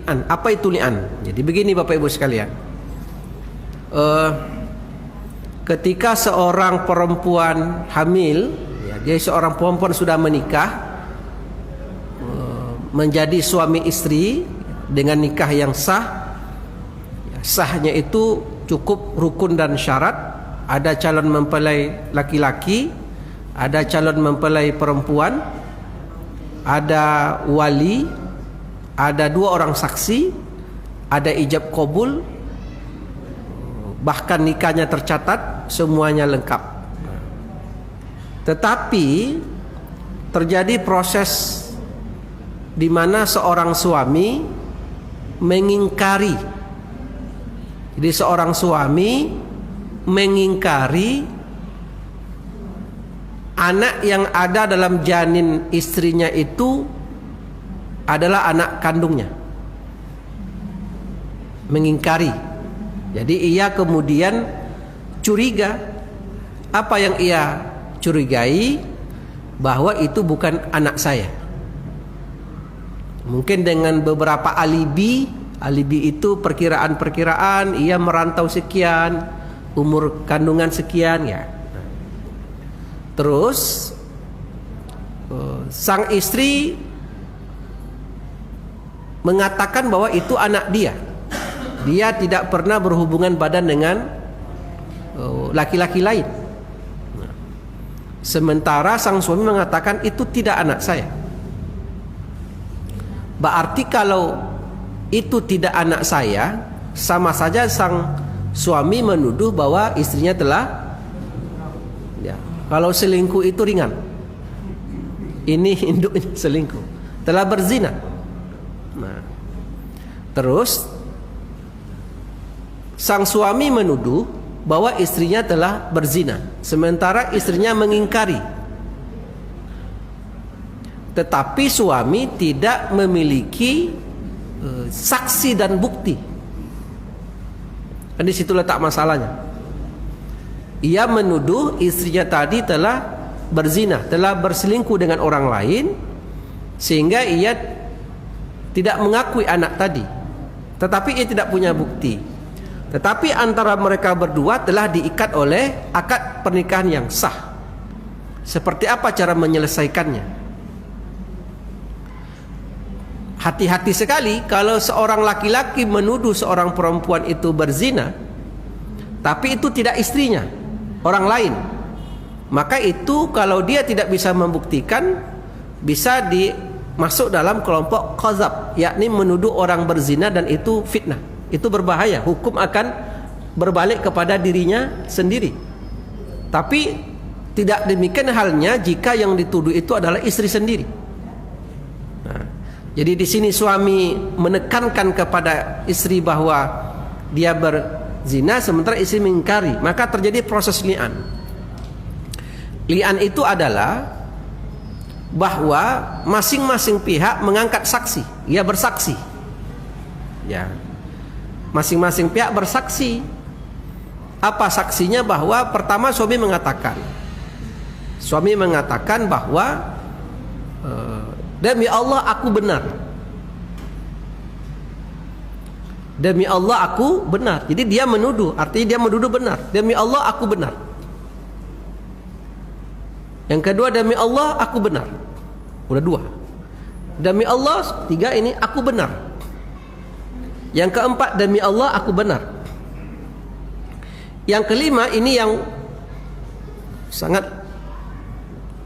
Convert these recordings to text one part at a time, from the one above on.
li'an. Apa itu li'an? Jadi begini Bapak Ibu sekalian, ketika seorang perempuan hamil, ya, dia seorang perempuan sudah menikah, menjadi suami istri dengan nikah yang sah, ya, sahnya itu cukup rukun dan syarat. Ada calon mempelai laki-laki, ada calon mempelai perempuan, ada wali, ada 2 orang saksi, ada ijab kabul, bahkan nikahnya tercatat, semuanya lengkap. Tetapi terjadi proses di mana seorang suami mengingkari. Jadi seorang suami mengingkari anak yang ada dalam janin istrinya itu adalah anak kandungnya. Mengingkari. Jadi ia kemudian curiga. Apa yang ia curigai? Bahwa itu bukan anak saya. Mungkin dengan beberapa alibi itu perkiraan-perkiraan, ia merantau sekian, umur kandungan sekian, ya. Terus sang istri mengatakan bahwa itu anak dia. Dia tidak pernah berhubungan badan dengan laki-laki lain. Sementara sang suami mengatakan itu tidak anak saya. Berarti kalau itu tidak anak saya, sama saja sang suami menuduh bahwa istrinya telah, ya, kalau selingkuh itu ringan. Ini induknya selingkuh, telah berzina. Nah, terus sang suami menuduh bahwa istrinya telah berzina, sementara istrinya mengingkari. Tetapi suami tidak memiliki saksi dan bukti. Dan di situ letak masalahnya. Ia menuduh istrinya tadi telah berzina, telah berselingkuh dengan orang lain, sehingga ia tidak mengakui anak tadi. Tetapi ia tidak punya bukti. Tetapi antara mereka berdua telah diikat oleh akad pernikahan yang sah. Seperti apa cara menyelesaikannya? Hati-hati sekali kalau seorang laki-laki menuduh seorang perempuan itu berzina, tapi itu tidak istrinya, orang lain. Maka itu kalau dia tidak bisa membuktikan, bisa dimasuk dalam kelompok qazab, yakni menuduh orang berzina dan itu fitnah. Itu berbahaya, hukum akan berbalik kepada dirinya sendiri. Tapi tidak demikian halnya jika yang dituduh itu adalah istri sendiri. Nah, jadi di sini suami menekankan kepada istri bahwa dia berzina, sementara istri mengingkari. Maka terjadi proses li'an. Li'an itu adalah bahwa masing-masing pihak mengangkat saksi. Ia bersaksi. Ya. Masing-masing pihak bersaksi. Apa saksinya? Bahwa pertama suami mengatakan bahwa demi Allah aku benar. Demi Allah aku benar. Jadi dia menuduh, artinya dia menuduh benar. Demi Allah aku benar. Yang kedua, demi Allah aku benar. Udah 2. Demi Allah, 3 ini aku benar. Yang keempat, demi Allah aku benar. Yang kelima ini yang sangat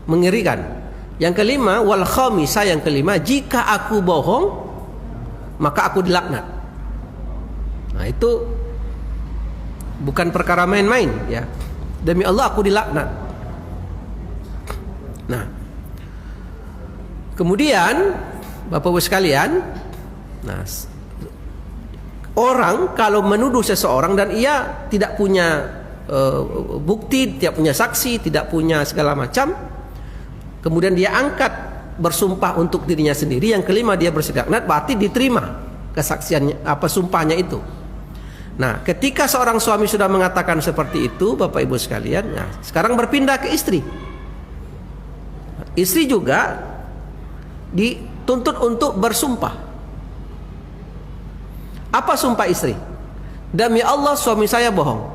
mengerikan. Yang kelima, wal khamisah, yang kelima, jika aku bohong maka aku dilaknat. Nah, itu bukan perkara main-main, ya. Demi Allah aku dilaknat. Nah, kemudian Bapak Ibu sekalian, nah, orang kalau menuduh seseorang dan ia tidak punya bukti, tidak punya saksi, tidak punya segala macam, kemudian dia angkat bersumpah untuk dirinya sendiri, yang kelima dia berselaknat, berarti diterima kesaksiannya, sumpahnya itu. Nah, ketika seorang suami sudah mengatakan seperti itu, Bapak Ibu sekalian, nah, sekarang berpindah ke istri. Istri juga dituntut untuk bersumpah. Apa sumpah istri? Demi Allah suami saya bohong,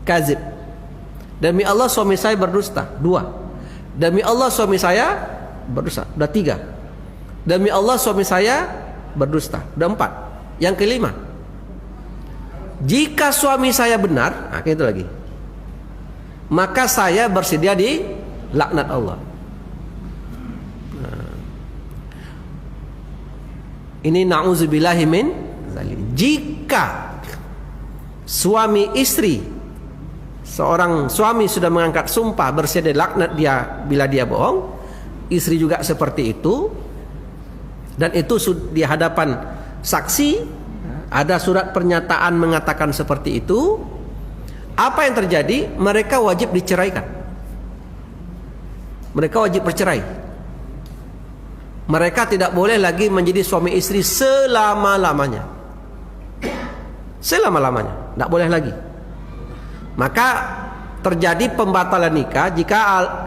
kazib. Demi Allah suami saya berdusta, 2. Demi Allah suami saya berdusta, udah 3. Demi Allah suami saya berdusta, udah 4. Yang kelima, jika suami saya benar, nah itu lagi, maka saya bersedia di laknat Allah. Nah, ini na'udzubillahi min zalik. Jika suami istri, seorang suami sudah mengangkat sumpah bersedia laknat dia bila dia bohong, istri juga seperti itu, dan itu di hadapan saksi, ada surat pernyataan mengatakan seperti itu, apa yang terjadi? Mereka wajib diceraikan. Mereka wajib bercerai. Mereka tidak boleh lagi menjadi suami istri selama-lamanya. Selama-lamanya, tidak boleh lagi. Maka terjadi pembatalan nikah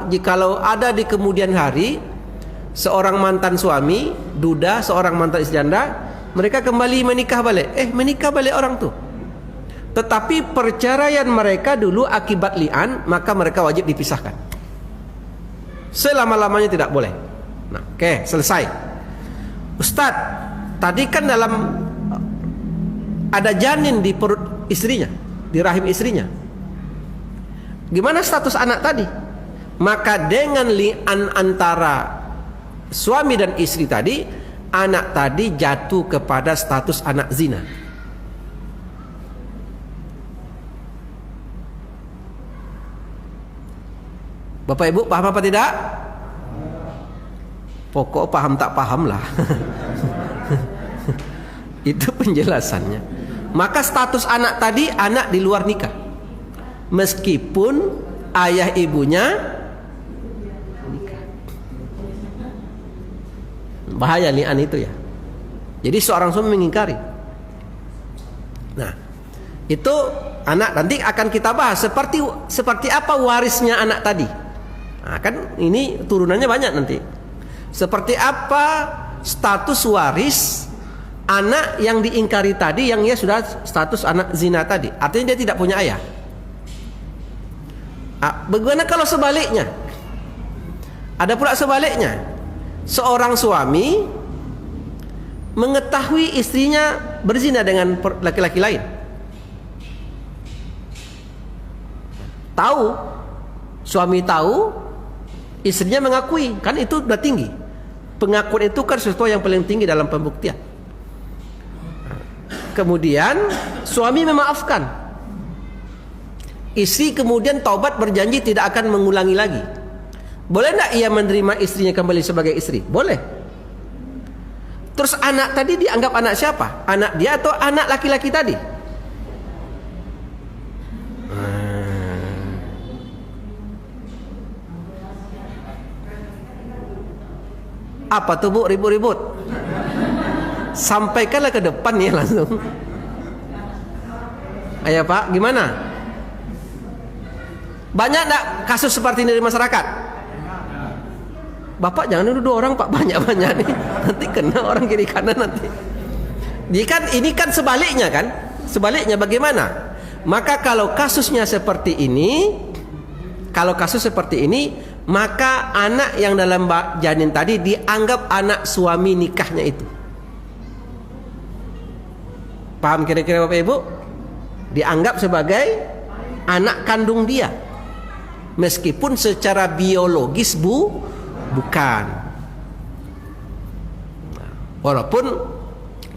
jikalau ada di kemudian hari seorang mantan suami duda, seorang mantan istri janda, mereka kembali menikah balik. Menikah balik orang tuh. Tetapi perceraian mereka dulu akibat li'an, maka mereka wajib dipisahkan. Selama-lamanya tidak boleh. Nah, oke, selesai. Ustaz, tadi kan ada janin di perut istrinya, di rahim istrinya. Gimana status anak tadi? Maka dengan li'an antara suami dan istri tadi, anak tadi jatuh kepada status anak zina. Bapak Ibu paham apa tidak? Pokok paham tak paham lah. Itu penjelasannya. Maka status anak tadi anak di luar nikah, meskipun ayah ibunya nikah. Bahaya li'an itu ya. Jadi seorang suami mengingkari. Nah, itu anak nanti akan kita bahas seperti apa warisnya anak tadi. Nah, kan ini turunannya banyak nanti. Seperti apa status waris anak yang diingkari tadi, yang ia sudah status anak zina tadi. Artinya dia tidak punya ayah. Bagaimana kalau sebaliknya? Ada pula sebaliknya. Seorang suami mengetahui istrinya berzina dengan laki-laki lain. Tahu, suami tahu, istrinya mengakui, kan itu sudah tinggi. Pengakuan itu kan sesuatu yang paling tinggi dalam pembuktian. Kemudian suami memaafkan, istri kemudian taubat berjanji tidak akan mengulangi lagi. Boleh tidak ia menerima istrinya kembali sebagai istri? Boleh. Terus anak tadi dianggap anak siapa? Anak dia atau anak laki-laki tadi? Apa tuh Bu, ribut-ribut? Sampaikanlah ke depan ya langsung. Ayo Pak, gimana? Banyak enggak kasus seperti ini di masyarakat? Bapak jangan nuduh orang Pak, banyak-banyak nih. Nanti kena orang kiri kanan nanti. Ini kan sebaliknya kan? Sebaliknya bagaimana? Maka kalau kasusnya seperti ini, maka anak yang dalam janin tadi dianggap anak suami nikahnya itu. Paham kira-kira Bapak Ibu? Dianggap sebagai anak kandung dia, meskipun secara biologis bukan. Walaupun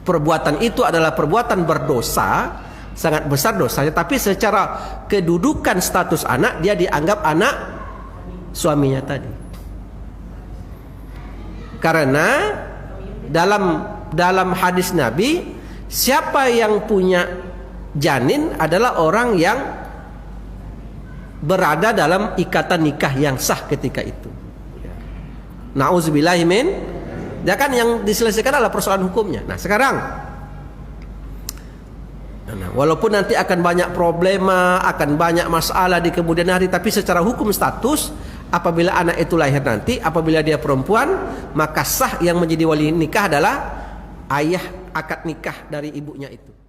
perbuatan itu adalah perbuatan berdosa, sangat besar dosanya, tapi secara kedudukan status anak, dia dianggap anak suaminya tadi. Karena dalam hadis Nabi, siapa yang punya janin adalah orang yang berada dalam ikatan nikah yang sah ketika itu. Na'udzubillahi min. Ya kan, yang diselesaikan adalah persoalan hukumnya. Nah sekarang, walaupun nanti akan banyak problema, akan banyak masalah di kemudian hari, tapi secara hukum status, apabila anak itu lahir nanti, apabila dia perempuan, maka sah yang menjadi wali nikah adalah ayah akad nikah dari ibunya itu.